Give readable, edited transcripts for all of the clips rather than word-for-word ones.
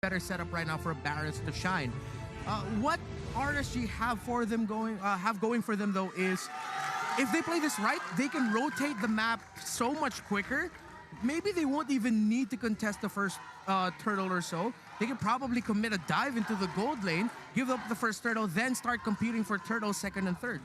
better setup right now for Barrett to shine. What RSG have going for them though is, if they play this right, they can rotate the map so much quicker. Maybe they won't even need to contest the first turtle or so. They can probably commit a dive into the gold lane, give up the first turtle, then start competing for turtles second and third.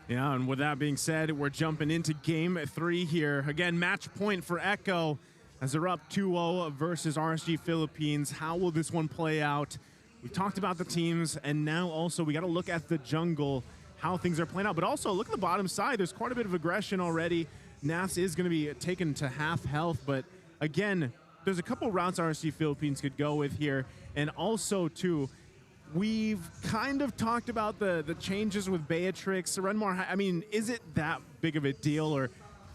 Yeah, and with that being said, we're jumping into game 3 here. Again, match point for Echo as they're up 2-0 versus RSG Philippines. How will this one play out? We talked about the teams, and now also we got to look at the jungle, how things are playing out. But also, look at the bottom side. There's quite a bit of aggression already. Nas is going to be taken to half health, but again, there's a couple routes RSG Philippines could go with here. And also, too, we've kind of talked about the changes with Beatrix. Renmar, I mean, is it that big of a deal, or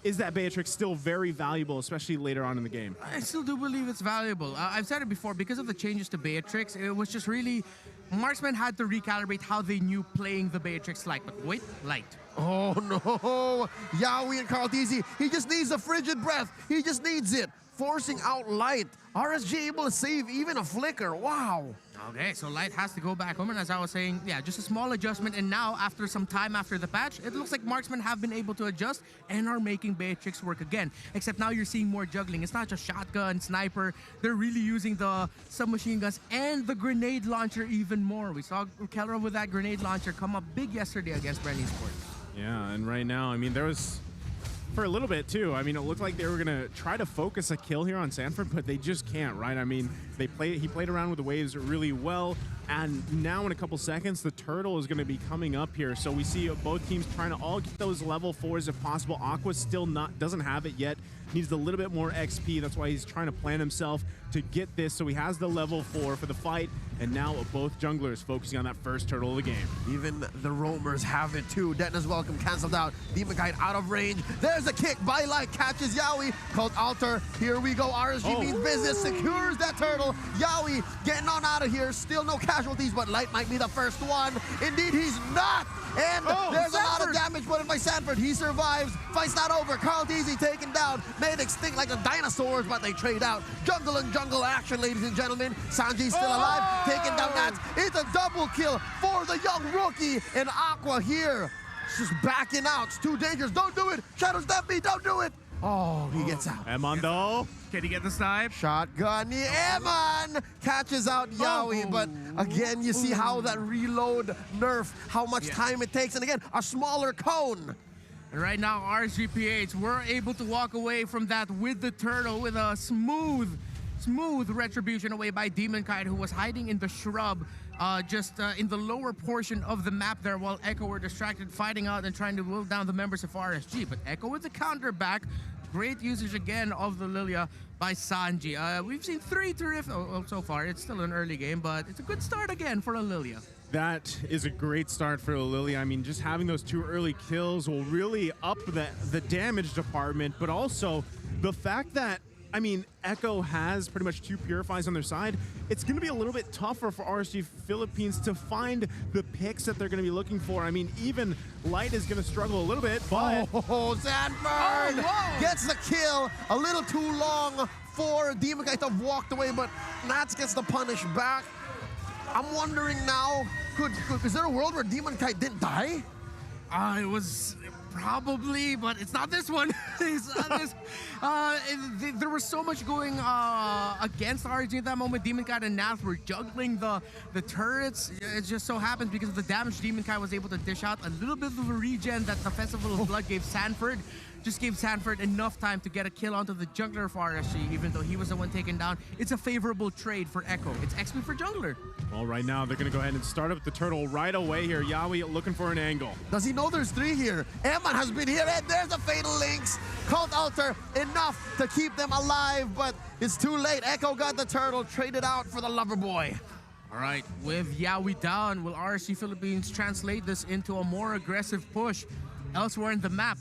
is that Beatrix still very valuable, especially later on in the game? I still do believe it's valuable. I've said it before, because of the changes to Beatrix, it was just really, Marksman had to recalibrate how they knew playing the Beatrix light. But wait, light. Oh no, Yawi and Carl Dizzy, he just needs a frigid breath. He just needs it. Forcing out light. RSG able to save even a flicker. Wow. Okay, so light has to go back home, and as I was saying, yeah, just a small adjustment, and now after some time after the patch, it looks like marksmen have been able to adjust and are making Beatrix work again. Except now you're seeing more juggling. It's not just shotgun, sniper. They're really using the submachine guns and the grenade launcher even more. We saw Keller with that grenade launcher come up big yesterday against Brand ESPORT. Yeah, and right now, I mean, there was, for a little bit too, I mean, it looked like they were gonna try to focus a kill here on Sanford, but they just can't, right? I mean, he played around with the waves really well, and now in a couple seconds, the turtle is gonna be coming up here. So we see both teams trying to all get those level 4s if possible. Aqua still doesn't have it yet, needs a little bit more XP. That's why he's trying to plan himself to get this. So he has the level 4 for the fight, and now both junglers focusing on that first turtle of the game. Even the roamers have it too. Detna's welcome canceled out. Demon Kite out of range. There's a kick by Light, catches Yawi. Called Alter. Here we go. RSG means business. Secures that turtle. Yawi getting on out of here. Still no casualties, but Light might be the first one. Indeed, he's not. And there's Sanford. A lot of damage put in by Sanford. He survives. Fight's not over. Carl Dizzy taken down. Made extinct like the dinosaurs, but they trade out. Jungle and jungle action, ladies and gentlemen. Sanji's still alive. Taking down Nats. It's a double kill for the young rookie. And Aqua here. Just backing out. It's too dangerous. Don't do it. Shadow Stampede, don't do it. Oh, he gets out. Emando. Can he get the snipe? Shotgun. Eman catches out Yawi, but again, you see how that reload nerf, how much time it takes. And again, a smaller cone. And right now, RSGPH, we're able to walk away from that with the turtle with a smooth retribution away by Demon Kite, who was hiding in the shrub just in the lower portion of the map there, while Echo were distracted fighting out and trying to will down the members of RSG. But Echo with the counter back. Great usage again of the Lilia by Sanji. We've seen 3 terrific so far. It's still an early game, but it's a good start again for a Lilia. That is a great start for Lilia. I mean, just having those 2 early kills will really up the damage department, but also the fact that, I mean, Echo has pretty much 2 Purifies on their side. It's going to be a little bit tougher for RSG Philippines to find the picks that they're going to be looking for. I mean, even Light is going to struggle a little bit, but... Oh, Sanford gets the kill. A little too long for Demon Kite to have walked away, but Nats gets the punish back. I'm wondering now, is there a world where Demon Kite didn't die? It was probably, but it's not this one. It's not this. There was so much going against RSG at that moment. Demon Kite and Nath were juggling the turrets. It just so happens because of the damage Demon Kite was able to dish out, a little bit of a regen that the Festival of Blood gave Sanford. Just gave Sanford enough time to get a kill onto the jungler for RSG, even though he was the one taken down. It's a favorable trade for Echo. It's XP for jungler. Well, right now, they're going to go ahead and start up the turtle right away here. Yawi looking for an angle. Does he know there's 3 here? Eman has been here, and there's a Fatal Links. Called Alter, enough to keep them alive, but it's too late. Echo got the turtle, traded out for the lover boy. All right, with Yawi down, will RSG Philippines translate this into a more aggressive push elsewhere in the map?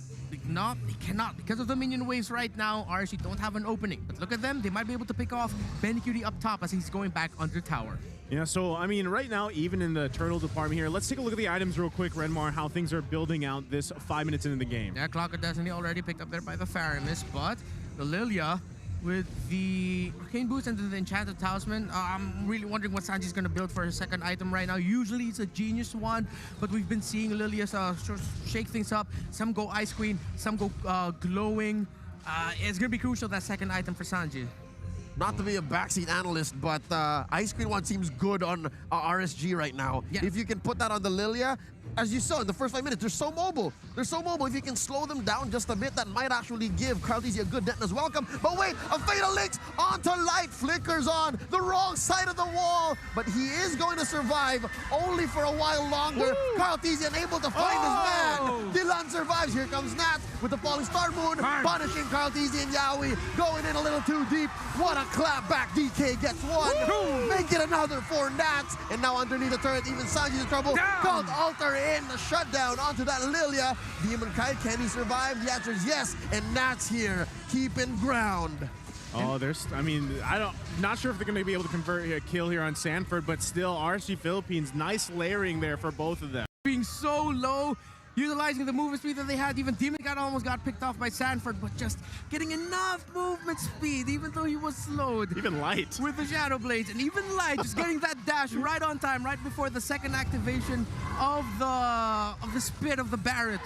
No, they cannot. Because of the minion waves right now, RSG don't have an opening. But look at them. They might be able to pick off Benny Cutie up top as he's going back under tower. Yeah, so, I mean, right now, even in the turtle department here, let's take a look at the items real quick, Renmar, how things are building out this 5 minutes into the game. Yeah, Clock of Destiny already picked up there by the Faramis, but the Lilia with the Arcane Boots and the Enchanted Talisman. I'm really wondering what Sanji's going to build for his second item right now. Usually it's a Genius Wand, but we've been seeing Lilias shake things up. Some go Ice Queen, some go Glowing. It's going to be crucial, that second item for Sanji. Not to be a backseat analyst, but Ice Queen one seems good on RSG right now. Yeah. If you can put that on the Lilia, as you saw in the first 5 minutes, they're so mobile. They're so mobile. If you can slow them down just a bit, that might actually give Carlteasy a good Detna's welcome. But wait, a Fatal Links onto Light, flickers on the wrong side of the wall. But he is going to survive only for a while longer. Carlteasy unable to find his man. Dylan survives. Here comes Nats with the Falling Star Moon, punishing Carlteasy and Yaoi, going in a little too deep. What a clap back. DK gets one. Make it another for Nats. And now underneath the turret, even Sanji's in trouble. Called Alter in the shutdown onto that Lilia. Demon Kite, can he survive? The answer is yes. And Nats here, keeping ground. Oh, not sure if they're going to be able to convert a kill here on Sanford, but still, RSG Philippines, nice layering there for both of them. Being so low, utilizing the movement speed that they had. Even Demon Kite almost got picked off by Sanford, but just getting enough movement speed, even though he was slowed. Even Light. With the Shadow Blades, and even Light just getting that dash right on time, right before the second activation of the spit of the Barret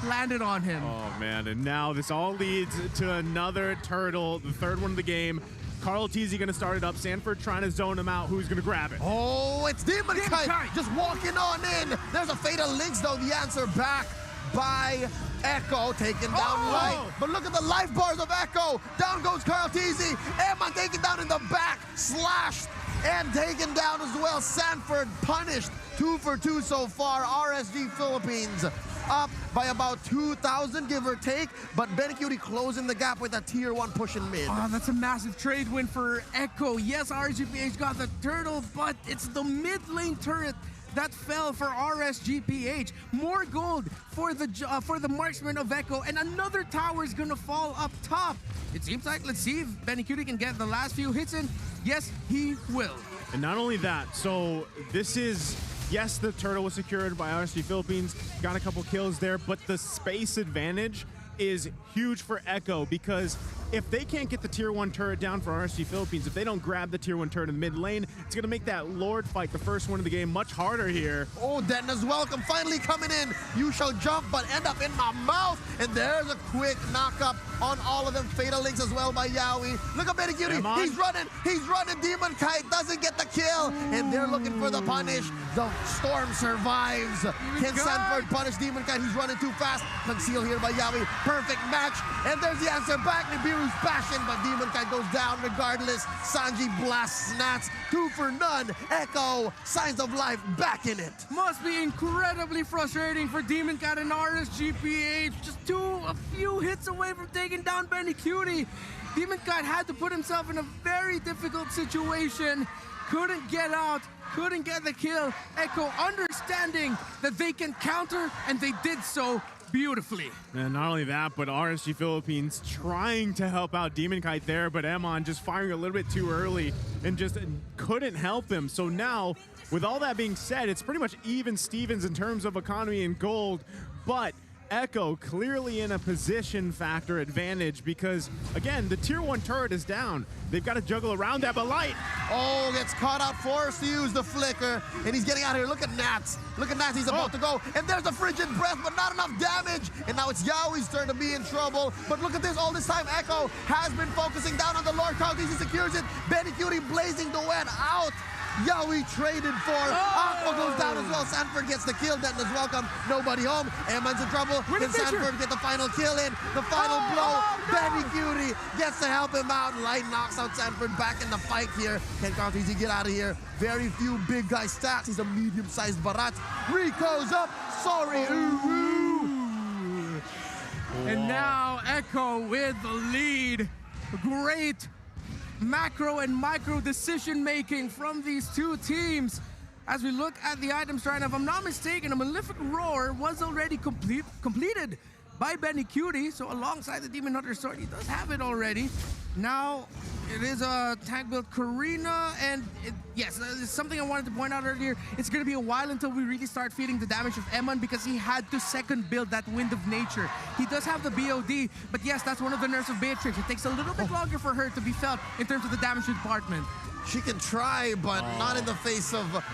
landed on him. Oh man, and now this all leads to another turtle, the third one of the game. Carlteasy going to start it up. Sanford trying to zone him out. Who's going to grab it? Oh, it's Demon Kite just walking on in. There's a Fatal Links, though. The answer back by Echo, taken down Light. But look at the life bars of Echo. Down goes Carlteasy. Eman taken down in the back, slashed and taken down as well. Sanford punished. 2 for 2 so far. RSG Philippines up by about 2,000, give or take, but Benecutie closing the gap with a tier 1 push in mid. Oh, that's a massive trade win for Echo. Yes, RSGPH got the turtle, but it's the mid lane turret that fell for RSGPH. More gold for the marksman of Echo, and another tower is gonna fall up top. It seems like, let's see if Benecutie can get the last few hits in. Yes, he will. And not only that, so this is, yes, the turtle was secured by RSG Philippines, got a couple kills there, but the space advantage is huge for Echo, because if they can't get the tier 1 turret down for RSG Philippines, if they don't grab the tier 1 turret in the mid lane, it's going to make that Lord fight, the first one of the game, much harder here. Oh, Detna's welcome finally coming in. You shall jump, but end up in my mouth. And there's a quick knock-up on all of them. Fatal Links as well by Yaoi. Look at Benecutie. He's running. Demon Kite doesn't get the kill. And they're looking for the punish. The Storm survives. Can Sanford punish Demon Kite? He's running too fast. Concealed here by Yaoi. Perfect match. And there's the answer back. Nibiru's passion, but Demon Kite goes down regardless. Sanji blasts Nats. 2 for none. Echo, signs of life back in it. Must be incredibly frustrating for Demon Kite and RSGPH. Just a few hits away from taking down Benecutie. Demon Kite had to put himself in a very difficult situation. Couldn't get out, couldn't get the kill. Echo understanding that they can counter, and they did so beautifully. And not only that, but RSG Philippines trying to help out Demon Kite there, but Emon just firing a little bit too early and just couldn't help him. So now, with all that being said, it's pretty much even Stevens in terms of economy and gold, but Echo clearly in a position factor advantage because, again, the tier 1 turret is down. They've got to juggle around that, but Light. Oh, gets caught out, forced to use the flicker, and he's getting out here. Look at Nats. Look at Nats, he's about to go. And there's a frigid breath, but not enough damage. And now it's Yaoi's turn to be in trouble. But look at this, all this time, Echo has been focusing down on the Lord Carlteasy, secures it. Benecutie blazing the wet out. Yaoi traded for. Aqua goes down as well. Sanford gets the kill. Detna's welcome. Nobody home. Eman's in trouble. Can Sanford get the final kill in? The final blow. Benecutie gets to help him out. Light knocks out Sanford back in the fight here. Can Carlteasy get out of here? Very few big guy stats. He's a medium-sized Barat. Rico's up. Sorry. And now Echo with the lead. Great macro and micro decision making from these two teams. As we look at the items right now, if I'm not mistaken, a Malefic Roar was already completed by Benecutie. So alongside the Demon Hunter Sword, he does have it already. Now, it is a tank build Karina, and yes, something I wanted to point out earlier, it's going to be a while until we really start feeling the damage of Eman because he had to second build that Wind of Nature. He does have the BOD, but yes, that's one of the nerfs of Beatrix. It takes a little bit longer for her to be felt in terms of the damage department. She can try, but not in the face of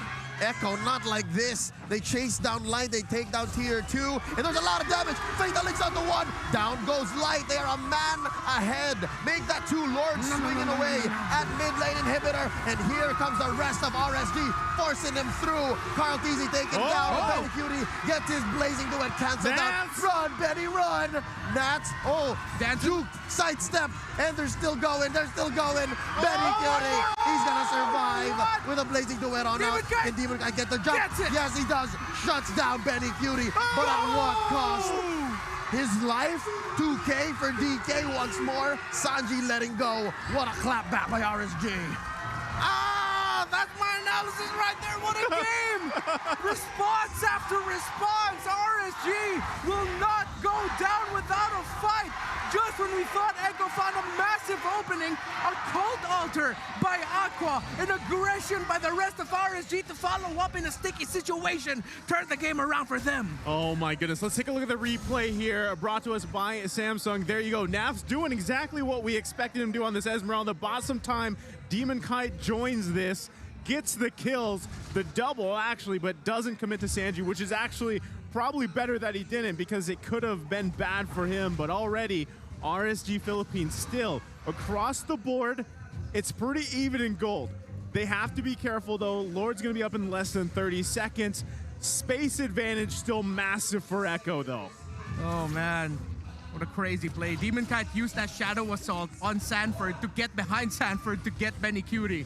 Echo, not like this. They chase down Light, they take down tier 2, and there's a lot of damage. Fatal links on the 1, down goes Light. They are a man ahead. Make that 2 Lords swinging away at mid lane inhibitor, and here comes the rest of RSG, forcing him through. Carl Teasy taken down, and Benny Cutie gets his blazing duet canceled out. Run, Benny, run! Nats, Duke, sidestep, and they're still going, Benny Cutie, he's gonna survive with a blazing duet on out, and Demon Guy get the jump. Yes, he does. Shuts down Benny Cutie, but at what cost? His life? 2K for DK once more. Sanji letting go. What a clapback by RSG. That's my analysis right there. What a game! Response after response. RSG will not go down without a fight. Just when we thought Echo found a massive opening, a Cult Altar by Aqua, an aggression by the rest of RSG to follow up in a sticky situation, turned the game around for them. Oh my goodness, let's take a look at the replay here, brought to us by Samsung. There you go, Naf's doing exactly what we expected him to do on this Esmeralda. Bought some time, Demon Kite joins this, gets the kills, the double actually, but doesn't commit to Sanji, which is actually probably better that he didn't because it could have been bad for him, but already RSG Philippines still across the board, it's pretty even in gold. They have to be careful though. Lord's gonna be up in less than 30 seconds. Space advantage still massive for Echo though. Oh man, what a crazy play. Demon Kite used that Shadow Assault on Sanford to get behind Sanford to get Benny Cutie.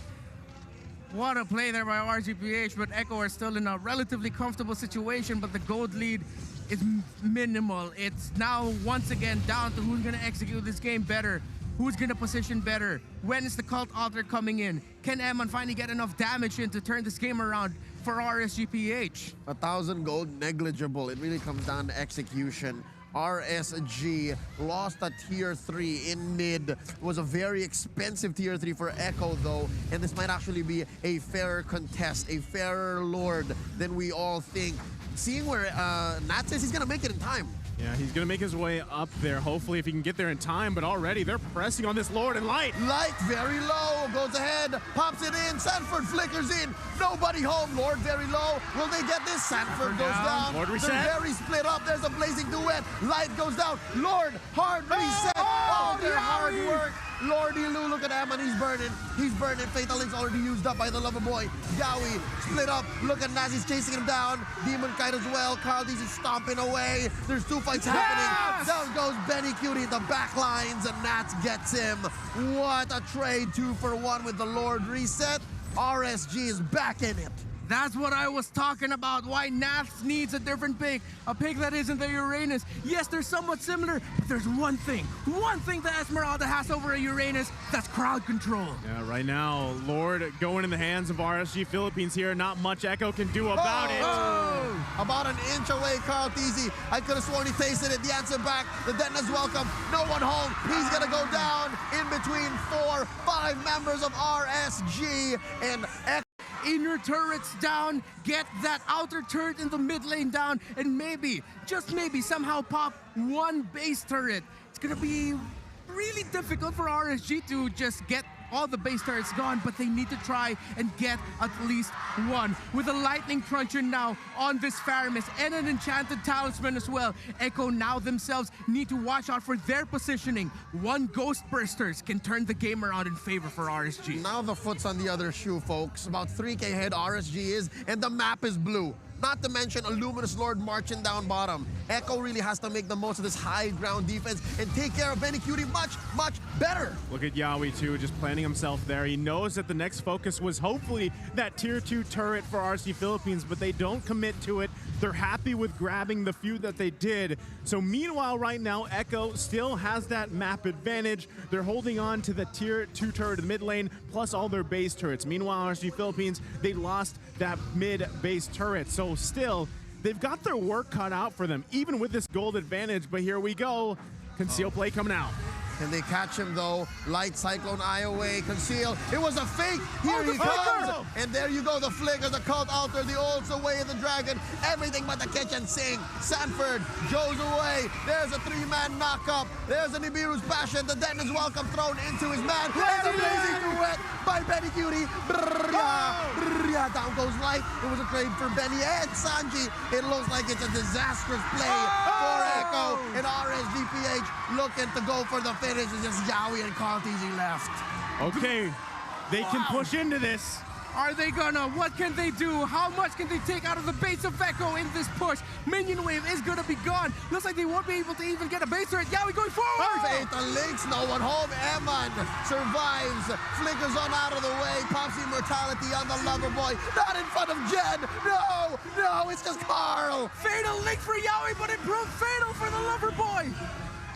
What a play there by RGPH, but Echo are still in a relatively comfortable situation, but the gold lead is minimal. It's now once again down to who's gonna execute this game better, who's gonna position better. When is the Cult Altar coming in? Can Eman finally get enough damage in to turn this game around for RSGPH? 1,000 gold, negligible. It really comes down to execution. RSG lost a tier 3 in mid. It was a very expensive tier 3 for Echo though, and this might actually be a fairer contest, a fairer Lord than we all think. Seeing where Nat says he's gonna make it in time. Yeah, he's gonna make his way up there, hopefully if he can get there in time, but already they're pressing on this Lord and Light. Light very low, goes ahead, pops it in, Sanford flickers in, nobody home, Lord very low. Will they get this? Sanford goes down. Lord reset. They're very split up, there's a blazing duet. Light goes down, Lord, hard reset. Oh, their hard work. Lordy Lou, look at Eman, he's burning. He's burning. Fatal Link's already used up by the lover boy. Yaoi split up. Look at Nazi's chasing him down. Demon Kite as well. Carl D's is stomping away. There's 2 fights happening. Down goes Benny Cutie in the back lines, and Nats gets him. What a trade, 2 for 1 with the Lord reset. RSG is back in it. That's what I was talking about, why Nats needs a different pick. A pick that isn't the Uranus. Yes, they're somewhat similar, but there's one thing that Esmeralda has over a Uranus, that's crowd control. Yeah, right now, Lord going in the hands of RSG Philippines here. Not much Echo can do about it. About an inch away, Carl Teasy. I could have sworn he tasted it. The answer back. The Detna's welcome. No one home. He's going to go down in between 4, 5 members of RSG. And inner turrets down, get that outer turret in the mid lane down, and maybe, just maybe, somehow pop 1 base turret. It's gonna be really difficult for RSG to just get all the base turrets gone, but they need to try and get at least 1. With a lightning cruncher now on this Faramis and an enchanted talisman as well, Echo now themselves need to watch out for their positioning. 1 Ghost Bursters can turn the game around in favor for RSG. Now the foot's on the other shoe, folks. About 3K ahead RSG is, and the map is blue. Not to mention a Luminous Lord marching down bottom. Echo really has to make the most of this high ground defense and take care of Benny Cutie much, much better. Look at Yaoi too, just planting himself there. He knows that the next focus was hopefully that tier 2 turret for RSG Philippines, but they don't commit to it. They're happy with grabbing the few that they did. So meanwhile, right now, Echo still has that map advantage. They're holding on to the tier 2 turret in the mid lane, plus all their base turrets. Meanwhile, RSG Philippines, they lost that mid base turret. So still, they've got their work cut out for them, even with this gold advantage. But here we go. Conceal play coming out. Can they catch him though? Light Cyclone Eye away, conceal. It was a fake. Here he comes. And there you go, the flicker, the Cult Altar, the Ults away, the Dragon. Everything but the kitchen sink. Sanford, Joe's away. There's a 3-man knock-up. There's a Nibiru's Passion. The Dennis Welcome thrown into his man. And a blazing duet by Benny Cutie. Down goes Light. It was a trade for Benny and Sanji. It looks like it's a disastrous play for Echo. And RSGPH looking to go for the finish. It's just Yawi and Carteasy left. Okay, they can push into this. Are they gonna? What can they do? How much can they take out of the base of Echo in this push? Minion wave is gonna be gone. Looks like they won't be able to even get a base turret. Yawi going forward! Fatal links, no one home. Eman survives, flickers on out of the way. Pops immortality on the lover boy. Not in front of Jen. No, it's just Carl. Fatal link for Yawi, but it proved fatal for the lover boy.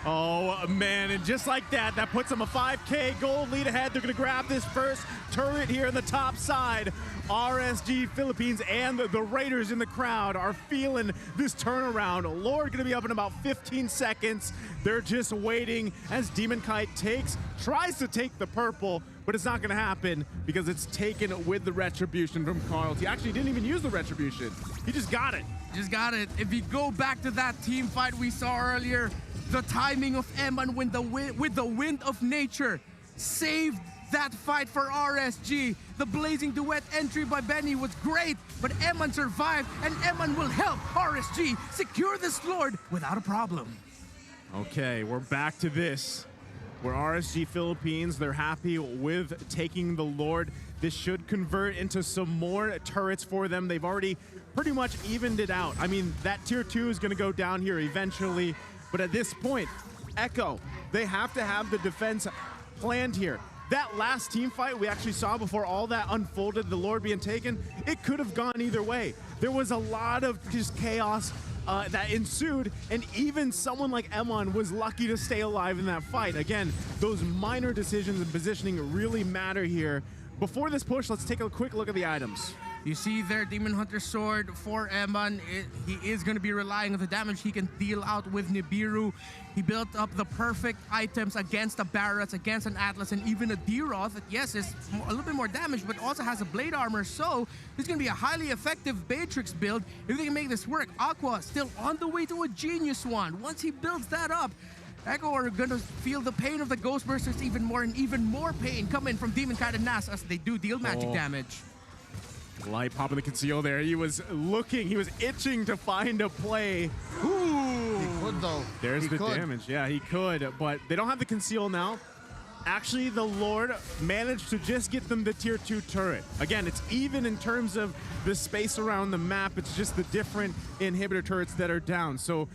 Oh, man, and just like that, that puts them a 5K gold lead ahead. They're going to grab this first turret here on the top side. RSG Philippines and the Raiders in the crowd are feeling this turnaround. Lord going to be up in about 15 seconds. They're just waiting as Demon Kite tries to take the purple, but it's not going to happen because it's taken with the Retribution from Carl. He actually didn't even use the Retribution. He just got it. If you go back to that team fight we saw earlier, the timing of Eman with the wind of nature saved that fight for RSG. The blazing duet entry by Benny was great, but Eman survived, and Eman will help RSG secure this Lord without a problem. Okay, we're back to this. Where RSG Philippines, they're happy with taking the Lord. This should convert into some more turrets for them. They've already pretty much evened it out. I mean, that tier 2 is going to go down here eventually. But at this point, Echo, they have to have the defense planned here. That last team fight we actually saw before all that unfolded, the Lord being taken, it could have gone either way. There was a lot of just chaos that ensued, and even someone like Emon was lucky to stay alive in that fight. Again, those minor decisions and positioning really matter here. Before this push, let's take a quick look at the items. You see their Demon Hunter sword for Eman. He is going to be relying on the damage he can deal out with Nibiru. He built up the perfect items against a Barretts, against an Atlas, and even a D-Roth that, yes, is a little bit more damage, but also has a blade armor. So this is going to be a highly effective Batrix build if they can make this work. Aqua still on the way to a genius one. Once he builds that up, Echo are going to feel the pain of the Ghostbusters even more, and even more pain coming from Demon Kite and Nas as they do deal magic damage. Light popping the conceal there. He was looking, he was itching to find a play. Ooh. He could though. There's the damage. Yeah, he could, but they don't have the conceal now. Actually, the Lord managed to just get them the tier 2 turret. Again, it's even in terms of the space around the map. It's just the different inhibitor turrets that are down. So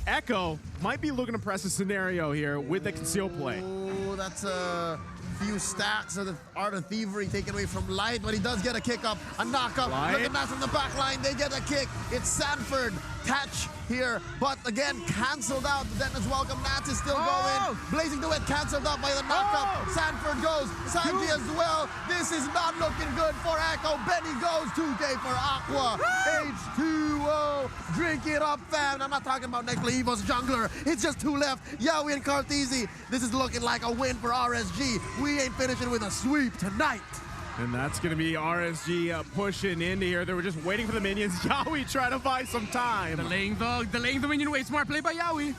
Echo might be looking to press a scenario here with the conceal play. Oh, that's a few stacks of the Art of Thievery taken away from Light, but he does get a kick up, a knock up. Look at that from the back line. They get a kick. It's Sanford. Tatch here, but again, canceled out. The Dennis Welcome. Nats is still going. Blazing Duet canceled out by the knockup. Sanford goes. Sanji as well. This is not looking good for Echo. Benny goes. 2K for Aqua. H2O. Drink it up, fam. I'm not talking about next play Evo's jungler. It's just 2 left. Yawi and Carteasy. This is looking like a win for RSG. We ain't finishing with a sweep tonight. And that's going to be RSG pushing into here. They were just waiting for the minions. Yawi trying to buy some time. Delaying the minion wave. Smart play by Yawi.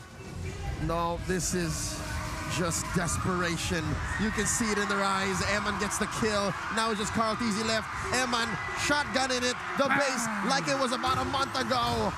No, this is just desperation. You can see it in their eyes. Eman gets the kill. Now it's just Carteasy left. Eman shotgunning it. The base like it was about a month ago.